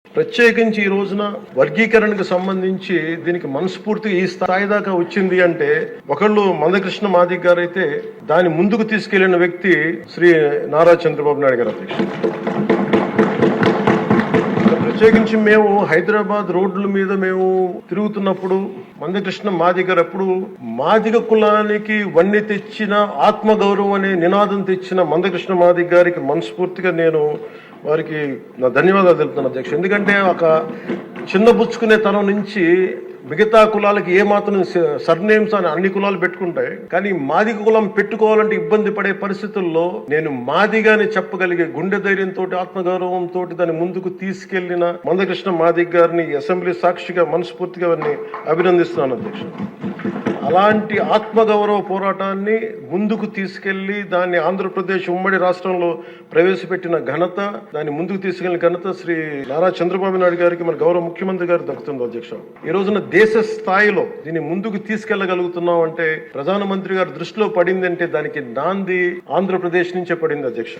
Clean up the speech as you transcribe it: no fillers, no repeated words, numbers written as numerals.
ప్రత్యేకించి ఈ రోజున వర్గీకరణకు సంబంధించి దీనికి మనస్ఫూర్తిగా ఈ స్థాయి దాకా వచ్చింది అంటే ఒకళ్ళు మందకృష్ణ మాదిగ గారు అయితే దాన్ని ముందుకు తీసుకెళ్లిన వ్యక్తి శ్రీ నారా చంద్రబాబు నాయుడు గారు అధ్యక్షుడు. ప్రత్యేకించి మేము హైదరాబాద్ రోడ్ల మీద మేము తిరుగుతున్నప్పుడు మందకృష్ణ మాదిగ గారు అప్పుడు మాదిగ కులానికి వన్నె తెచ్చిన ఆత్మగౌరవం అనే నినాదం తెచ్చిన మందకృష్ణ మాదిగ గారికి మనస్ఫూర్తిగా నేను వారికి నా ధన్యవాదాలు తెలుపుతున్నాను అధ్యక్ష. ఎందుకంటే ఒక చిన్నబుచ్చుకునే తనం నుంచి మిగతా కులాలకి ఏమాత్రం సర్నేమ్స్ అని అన్ని కులాలు పెట్టుకుంటాయి, కానీ మాదిగ కులం పెట్టుకోవాలంటే ఇబ్బంది పడే పరిస్థితుల్లో నేను మాదిగాని చెప్పగలిగే గుండె ధైర్యంతో ఆత్మగౌరవంతో దాన్ని ముందుకు తీసుకెళ్లిన మందకృష్ణ మాదిగ గారిని అసెంబ్లీ సాక్షిగా మనస్ఫూర్తిగా వారిని అభినందిస్తున్నాను అధ్యక్ష. అలాంటి ఆత్మగౌరవ పోరాటాన్ని ముందుకు తీసుకెళ్లి దాన్ని ఆంధ్రప్రదేశ్ ఉమ్మడి రాష్ట్రంలో ప్రవేశపెట్టిన ఘనత, దాన్ని ముందుకు తీసుకెళ్లిన ఘనత శ్రీ నారా చంద్రబాబు నాయుడు గారికి మన గౌరవ ముఖ్యమంత్రి గారికి దక్కుతుంది అధ్యక్ష. ఈ రోజున దేశ స్థాయిలో దీన్ని ముందుకు తీసుకెళ్లగలుగుతున్నాం అంటే ప్రధానమంత్రి గారి దృష్టిలో పడింది అంటే దానికి నాంది ఆంధ్రప్రదేశ్ నుంచే పడింది అధ్యక్ష.